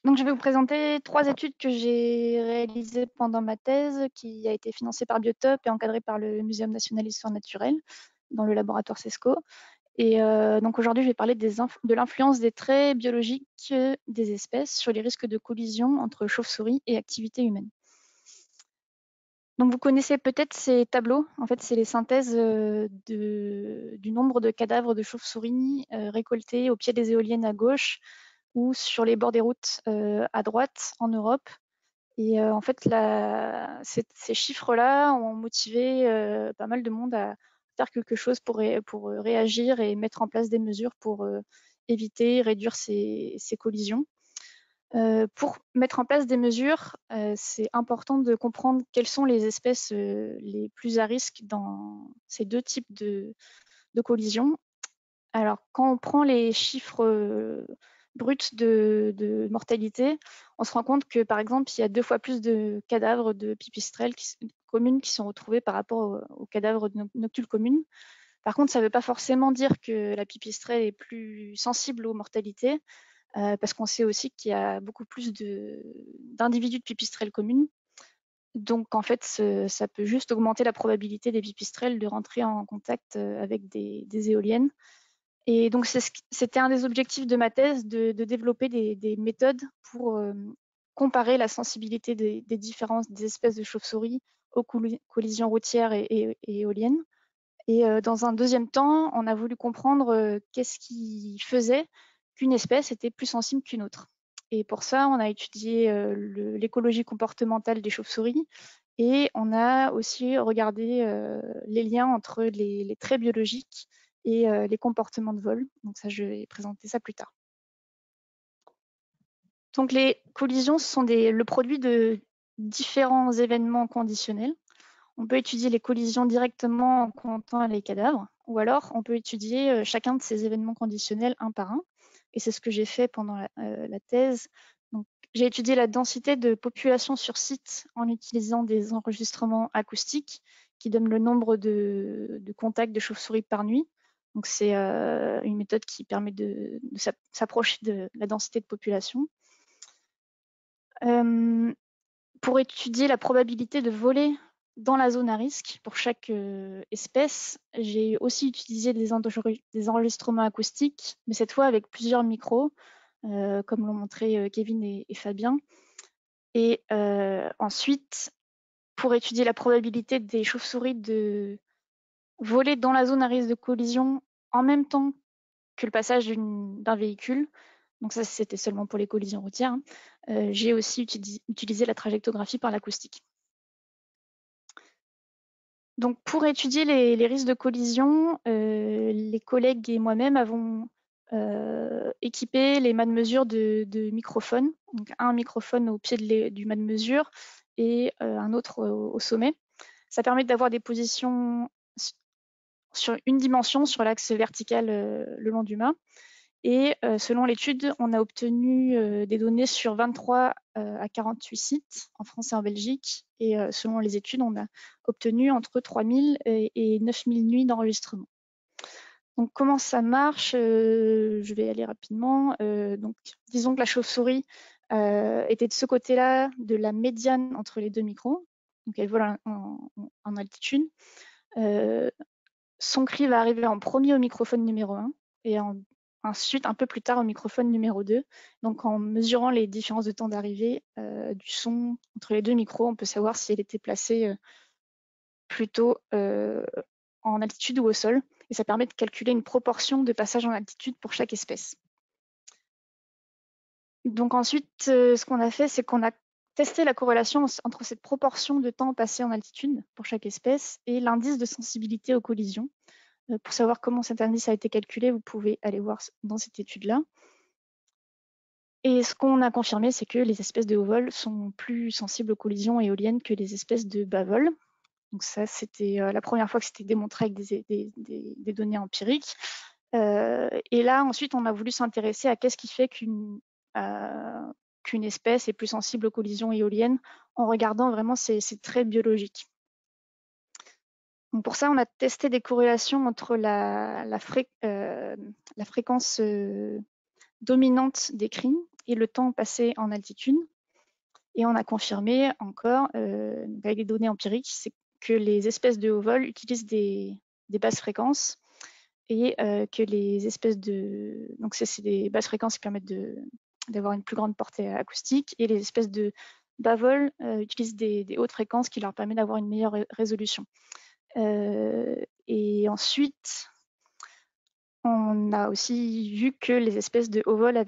Donc, je vais vous présenter 3 études que j'ai réalisées pendant ma thèse, qui a été financée par Biotop et encadrée par le Muséum national d'histoire naturelle dans le laboratoire CESCO. Et donc aujourd'hui, je vais parler de l'influence des traits biologiques des espèces sur les risques de collision entre chauves-souris et activité humaine. Donc vous connaissez peut-être ces tableaux. En fait, c'est les synthèses du nombre de cadavres de chauves-souris récoltés au pied des éoliennes à gauche ou sur les bords des routes à droite en Europe. Et en fait, ces chiffres-là ont motivé pas mal de monde à faire quelque chose pour réagir et mettre en place des mesures pour éviter, réduire ces collisions. Pour mettre en place des mesures, c'est important de comprendre quelles sont les espèces les plus à risque dans ces deux types de collisions. Alors, quand on prend les chiffres bruts de mortalité, on se rend compte que, par exemple, il y a 2 fois plus de cadavres de pipistrelles communes qui sont retrouvés par rapport aux cadavres de noctules communes. Par contre, ça ne veut pas forcément dire que la pipistrelle est plus sensible aux mortalités, parce qu'on sait aussi qu'il y a beaucoup plus d'individus de pipistrelles communes. Donc, en fait, ça peut juste augmenter la probabilité des pipistrelles de rentrer en contact avec des éoliennes. Et donc, c'était un des objectifs de ma thèse, de développer des méthodes pour comparer la sensibilité des différences des espèces de chauves-souris aux collisions routières et éoliennes. Et dans un deuxième temps, on a voulu comprendre qu'est-ce qui faisait qu'une espèce était plus sensible qu'une autre. Et pour ça, on a étudié l'écologie comportementale des chauves-souris et on a aussi regardé les liens entre les traits biologiques et les comportements de vol. Donc ça, je vais présenter ça plus tard. Donc les collisions, ce sont le produit de différents événements conditionnels. On peut étudier les collisions directement en comptant les cadavres, ou alors on peut étudier chacun de ces événements conditionnels un par un. Et c'est ce que j'ai fait pendant la thèse. Donc, j'ai étudié la densité de population sur site en utilisant des enregistrements acoustiques qui donnent le nombre de contacts de chauves-souris par nuit. Donc, c'est une méthode qui permet de s'approcher de la densité de population. Pour étudier la probabilité de voler dans la zone à risque pour chaque espèce, j'ai aussi utilisé des enregistrements acoustiques, mais cette fois avec plusieurs micros, comme l'ont montré Kevin et Fabien. Et ensuite, pour étudier la probabilité des chauves-souris de voler dans la zone à risque de collision en même temps que le passage d'un véhicule, donc ça c'était seulement pour les collisions routières, j'ai aussi utilisé la trajectographie par l'acoustique. Donc, pour étudier les risques de collision, les collègues et moi-même avons équipé les mâts de mesure de microphones. Donc, un microphone au pied du mât de mesure et un autre au sommet. Ça permet d'avoir des positions sur une dimension sur l'axe vertical le long du mât. Et selon l'étude, on a obtenu des données sur 23 à 48 sites en France et en Belgique. Et selon les études, on a obtenu entre 3000 et 9000 nuits d'enregistrement. Donc comment ça marche Je vais aller rapidement. Donc, disons que la chauve-souris était de ce côté-là de la médiane entre les deux micros. Donc elle vole en altitude. Son cri va arriver en premier au microphone numéro 1 et ensuite un peu plus tard au microphone numéro 2. Donc en mesurant les différences de temps d'arrivée du son entre les deux micros, on peut savoir si elle était placée plutôt en altitude ou au sol. Et ça permet de calculer une proportion de passage en altitude pour chaque espèce. Donc ensuite, ce qu'on a fait, c'est qu'on a testé la corrélation entre cette proportion de temps passé en altitude pour chaque espèce et l'indice de sensibilité aux collisions. Pour savoir comment cet indice a été calculé, vous pouvez aller voir dans cette étude-là. Et ce qu'on a confirmé, c'est que les espèces de haut vol sont plus sensibles aux collisions éoliennes que les espèces de bas vol. Donc ça, c'était la première fois que c'était démontré avec des données empiriques. Et là, ensuite, on a voulu s'intéresser à qu'est-ce qui fait qu'une espèce est plus sensible aux collisions éoliennes en regardant vraiment ses traits biologiques. Donc pour ça, on a testé des corrélations entre la fréquence dominante des cris et le temps passé en altitude. Et on a confirmé encore, avec des données empiriques, c'est que les espèces de haut vol utilisent des basses fréquences et que les espèces de... Donc c'est des basses fréquences qui permettent d'avoir une plus grande portée acoustique, et les espèces de bas vol utilisent des hautes fréquences qui leur permettent d'avoir une meilleure résolution. Et ensuite, on a aussi vu que les espèces de haut vol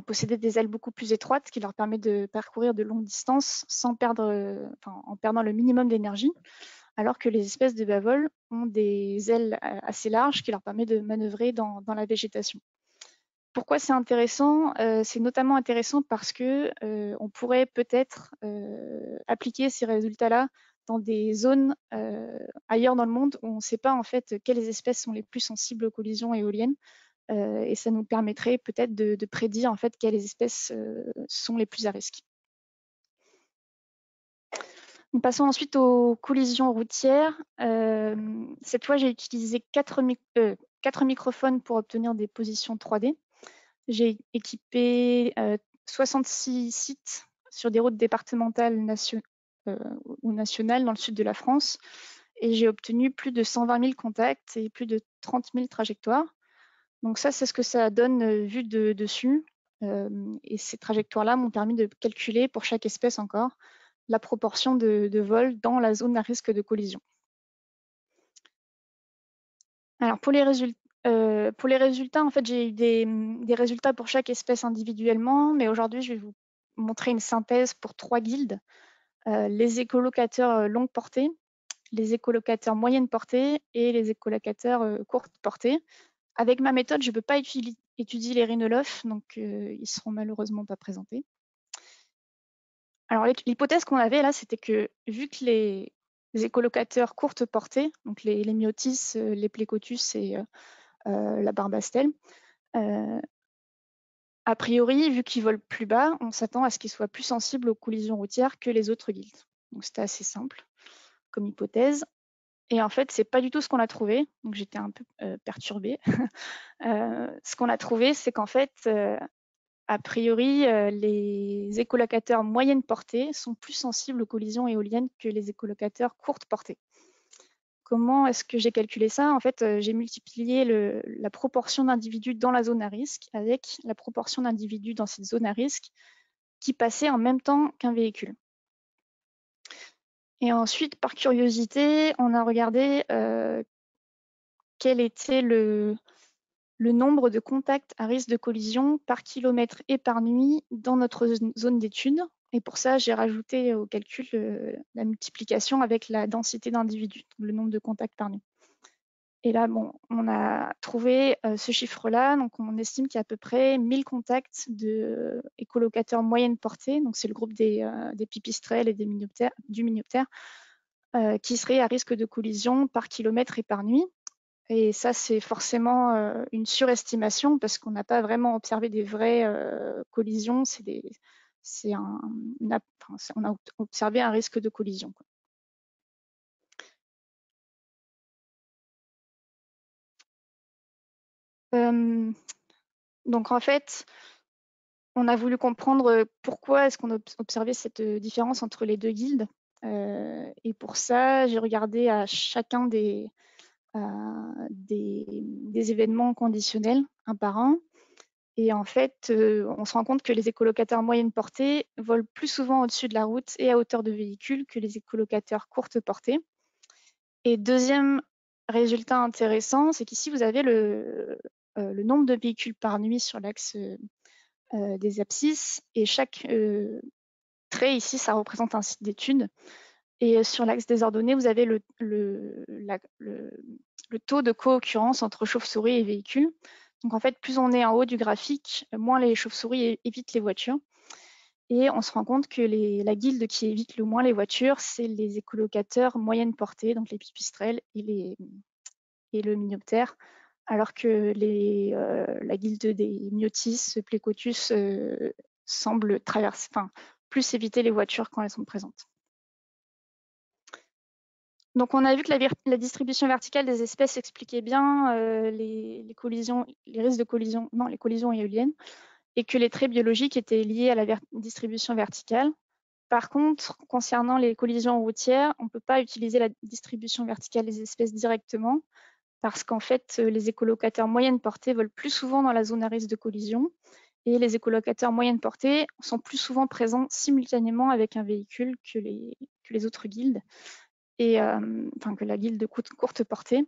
possédaient des ailes beaucoup plus étroites qui leur permettent de parcourir de longues distances sans perdre, en perdant le minimum d'énergie, alors que les espèces de bas vol ont des ailes assez larges qui leur permettent de manœuvrer dans la végétation. Pourquoi c'est intéressant? C'est notamment intéressant parce que on pourrait peut-être appliquer ces résultats-là dans des zones ailleurs dans le monde où on ne sait pas en fait quelles espèces sont les plus sensibles aux collisions éoliennes, et ça nous permettrait peut-être de prédire en fait quelles espèces sont les plus à risque. Nous passons ensuite aux collisions routières. Cette fois, j'ai utilisé 4 microphones pour obtenir des positions 3D. J'ai équipé 66 sites sur des routes départementales ou nationales dans le sud de la France, et j'ai obtenu plus de 120 000 contacts et plus de 30 000 trajectoires. Donc ça, c'est ce que ça donne vu de dessus. Et ces trajectoires-là m'ont permis de calculer pour chaque espèce encore la proportion de vol dans la zone à risque de collision. Alors pour les résultats, en fait, j'ai eu des résultats pour chaque espèce individuellement, mais aujourd'hui, je vais vous montrer une synthèse pour 3 guildes. Les écolocateurs longue portée, les écolocateurs moyenne portée et les écolocateurs courte portée. Avec ma méthode, je ne peux pas étudier les rhinolophes, donc ils ne seront malheureusement pas présentés. Alors l'hypothèse qu'on avait là, c'était que vu que les écolocateurs courte portée, donc les myotis, les plécotus et la barbastelle, a priori, vu qu'ils volent plus bas, on s'attend à ce qu'ils soient plus sensibles aux collisions routières que les autres guildes. Donc c'était assez simple comme hypothèse. Et en fait, c'est pas du tout ce qu'on a trouvé. Donc j'étais un peu perturbée. Ce qu'on a trouvé, c'est qu'en fait, a priori, les écolocateurs moyenne portée sont plus sensibles aux collisions éoliennes que les écolocateurs courte portée. Comment est-ce que j'ai calculé ça? En fait, j'ai multiplié la proportion d'individus dans la zone à risque avec la proportion d'individus dans cette zone à risque qui passaient en même temps qu'un véhicule. Et ensuite, par curiosité, on a regardé quel était le nombre de contacts à risque de collision par kilomètre et par nuit dans notre zone d'étude. Et pour ça, j'ai rajouté au calcul la multiplication avec la densité d'individus, le nombre de contacts par nuit. Et là, bon, on a trouvé ce chiffre-là. Donc, on estime qu'il y a à peu près 1000 contacts de écolocateurs moyenne portée. Donc, c'est le groupe des pipistrelles et du minioptère qui seraient à risque de collision par kilomètre et par nuit. Et ça, c'est forcément une surestimation parce qu'on n'a pas vraiment observé des vraies collisions. On a observé un risque de collision, quoi. Donc en fait, on a voulu comprendre pourquoi est-ce qu'on a observé cette différence entre les deux guildes. Et pour ça, j'ai regardé à chacun des événements conditionnels, un par un. Et en fait, on se rend compte que les écolocateurs moyenne portée volent plus souvent au-dessus de la route et à hauteur de véhicule que les écolocateurs courte portée. Et deuxième résultat intéressant, c'est qu'ici, vous avez le nombre de véhicules par nuit sur l'axe des abscisses, et chaque trait ici, ça représente un site d'étude. Et sur l'axe des ordonnées, vous avez le taux de co-occurrence entre chauves-souris et véhicules. Donc en fait, plus on est en haut du graphique, moins les chauves-souris évitent les voitures. Et on se rend compte que la guilde qui évite le moins les voitures, c'est les écolocateurs moyenne portée, donc les pipistrelles et le minioptère, alors que la guilde des myotis, plécotus, semble plus éviter les voitures quand elles sont présentes. Donc on a vu que la distribution verticale des espèces expliquait bien les collisions, les risques de collision, non, les collisions éoliennes. et que les traits biologiques étaient liés à la distribution verticale. Par contre, concernant les collisions routières, on ne peut pas utiliser la distribution verticale des espèces directement parce qu'en fait, les écolocateurs moyenne portée volent plus souvent dans la zone à risque de collision et les écolocateurs moyenne portée sont plus souvent présents simultanément avec un véhicule que les autres guildes, et enfin que la guilde de courte portée.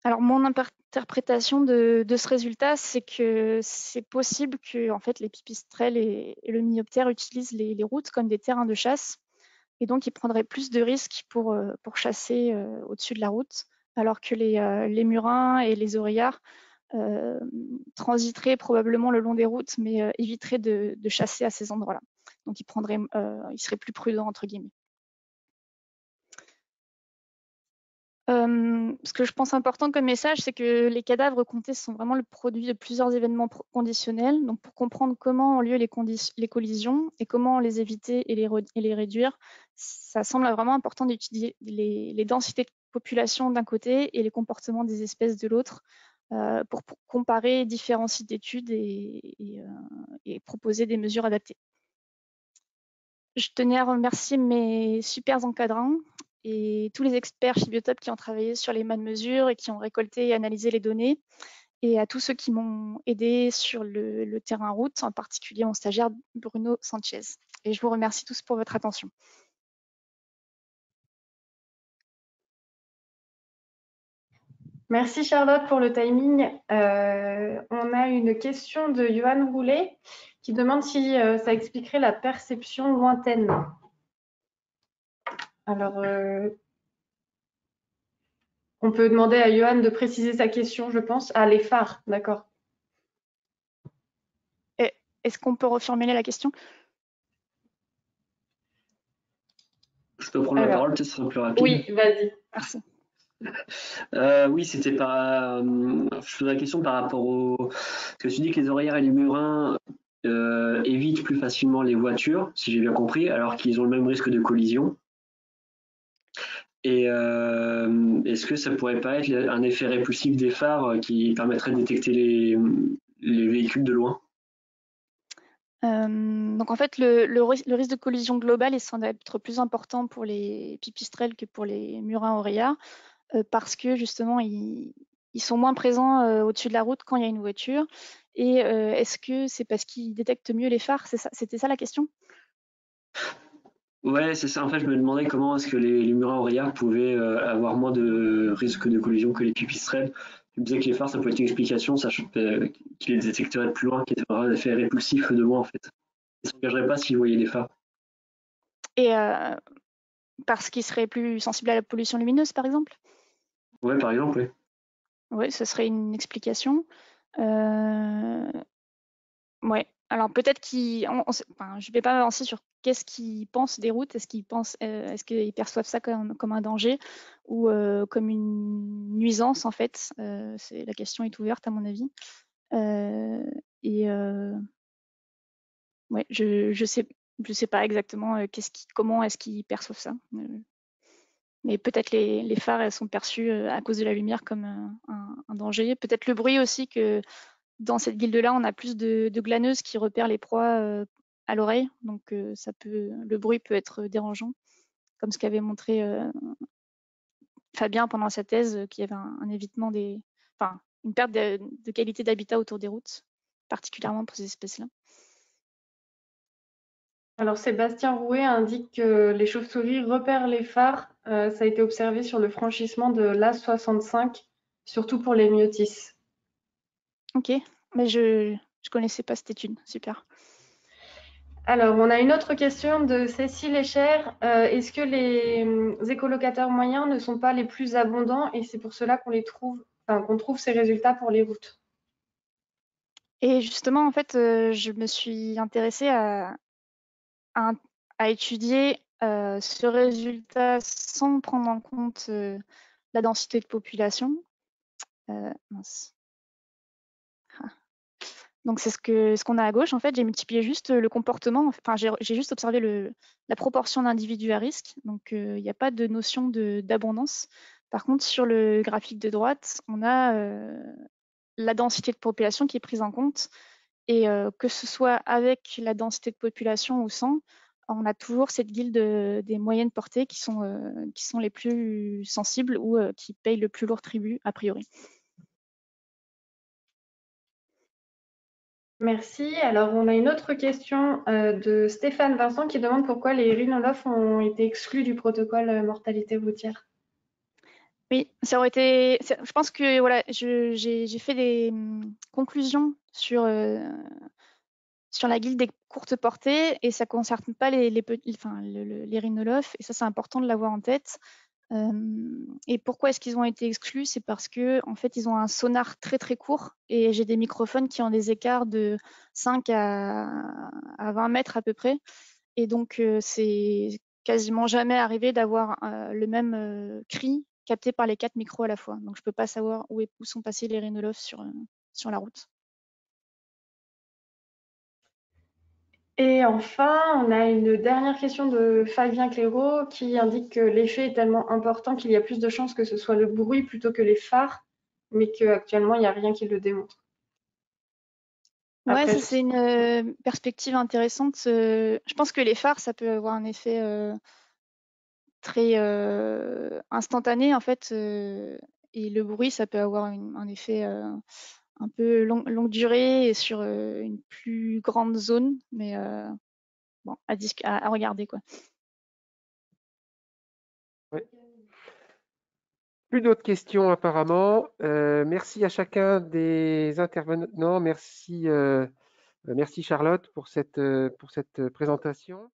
Alors mon interprétation de ce résultat, c'est que c'est possible que en fait, les pipistrelles et le myoptère utilisent les routes comme des terrains de chasse, et donc ils prendraient plus de risques pour chasser au-dessus de la route, alors que les murins et les oreillards transiteraient probablement le long des routes, mais éviteraient de chasser à ces endroits-là. Donc ils seraient plus prudents, entre guillemets. Ce que je pense important comme message, c'est que les cadavres comptés sont vraiment le produit de plusieurs événements conditionnels. Donc, pour comprendre comment ont lieu les collisions et comment les éviter et les réduire, ça semble vraiment important d'étudier les densités de population d'un côté et les comportements des espèces de l'autre, pour comparer différents sites d'études et proposer des mesures adaptées. Je tenais à remercier mes super encadrants et tous les experts chez Biotop qui ont travaillé sur les mesures et qui ont récolté et analysé les données, et à tous ceux qui m'ont aidé sur le terrain route, en particulier mon stagiaire Bruno Sanchez. Et je vous remercie tous pour votre attention. Merci Charlotte pour le timing. On a une question de Johan Roulet qui demande si ça expliquerait la perception lointaine. Alors, on peut demander à Johan de préciser sa question, je pense. Ah, les phares, d'accord. Est-ce qu'on peut reformuler la question? Je peux prendre la parole, peut-être ce sera plus rapide. Oui, vas-y. Merci. Oui, c'était je pose la question par rapport au. Parce que tu dis que les oreillères et les murins évitent plus facilement les voitures, si j'ai bien compris, alors qu'ils ont le même risque de collision. Et est-ce que ça pourrait pas être un effet répulsif des phares qui permettrait de détecter les véhicules de loin? Donc en fait, le risque de collision global est semble être plus important pour les pipistrelles que pour les murins oreillards, parce que justement, ils sont moins présents au-dessus de la route quand il y a une voiture. Et est-ce que c'est parce qu'ils détectent mieux les phares? C'était ça la question? Ouais, c'est ça. En fait, je me demandais comment est-ce que les murins oreillards pouvaient avoir moins de risque de collision que les pipistrelles. Tu me disais que les phares, ça peut être une explication, sachant qu'ils les détecteraient de plus loin, qu'ils auraient un effet répulsif de loin, en fait. Ils ne s'engageraient pas s'ils voyaient les phares. Et parce qu'ils seraient plus sensibles à la pollution lumineuse, par exemple? Ouais, par exemple, oui. Oui, ce serait une explication. Ouais. Alors peut-être enfin, je ne vais pas m'avancer sur qu'est-ce qu'ils pensent des routes. Est-ce qu'ils perçoivent ça comme un danger ou comme une nuisance, en fait? La question est ouverte à mon avis. Et ouais, je sais pas exactement comment est-ce qu'ils perçoivent ça. Mais peut-être les phares, elles sont perçus à cause de la lumière comme un danger. Peut-être le bruit aussi, que dans cette guilde-là, on a plus de glaneuses qui repèrent les proies à l'oreille. Donc le bruit peut être dérangeant, comme ce qu'avait montré Fabien pendant sa thèse, qu'il y avait un évitement enfin, une perte de qualité d'habitat autour des routes, particulièrement pour ces espèces-là. Alors, Sébastien Rouet indique que les chauves-souris repèrent les phares. Ça a été observé sur le franchissement de l'A65, surtout pour les myotis. Ok, mais je connaissais pas cette étude. Super. Alors, on a une autre question de Cécile Echer. Est-ce que les écolocateurs moyens ne sont pas les plus abondants et c'est pour cela qu'on trouve ces résultats pour les routes? Et justement, en fait, je me suis intéressée à étudier ce résultat sans prendre en compte la densité de population. Mince. Ah. Donc c'est ce qu'on a à gauche. En fait, j'ai multiplié juste le comportement. Enfin, j'ai juste observé la proportion d'individus à risque. Donc il n'y a pas de notion d'abondance. Par contre, sur le graphique de droite, on a la densité de population qui est prise en compte. Et que ce soit avec la densité de population ou sans, on a toujours cette guilde des moyennes portées qui sont les plus sensibles ou qui payent le plus lourd tribut, a priori. Merci. Alors, on a une autre question de Stéphane Vincent qui demande pourquoi les rhinolophes ont été exclus du protocole mortalité routière. Oui, ça aurait été. Je pense que voilà, j'ai fait des conclusions sur la guilde des courtes portées et ça concerne pas les rhinolophes et ça c'est important de l'avoir en tête. Et pourquoi est-ce qu'ils ont été exclus? C'est parce que en fait ils ont un sonar très très court et j'ai des microphones qui ont des écarts de 5 à 20 mètres à peu près. Et donc c'est quasiment jamais arrivé d'avoir le même cri capté par les 4 micros à la fois. Donc je peux pas savoir où sont passés les rhinolophes sur la route. Et enfin, on a une dernière question de Fabien Clairaut qui indique que l'effet est tellement important qu'il y a plus de chances que ce soit le bruit plutôt que les phares, mais qu'actuellement, il n'y a rien qui le démontre. Ouais, Après, ça c'est une perspective intéressante. Je pense que les phares, ça peut avoir un effet très instantané en fait, et le bruit, ça peut avoir un effet un peu longue durée et sur une plus grande zone, mais bon, à regarder quoi. Ouais. Plus d'autres questions apparemment. Merci à chacun des intervenants. Merci Charlotte pour cette présentation.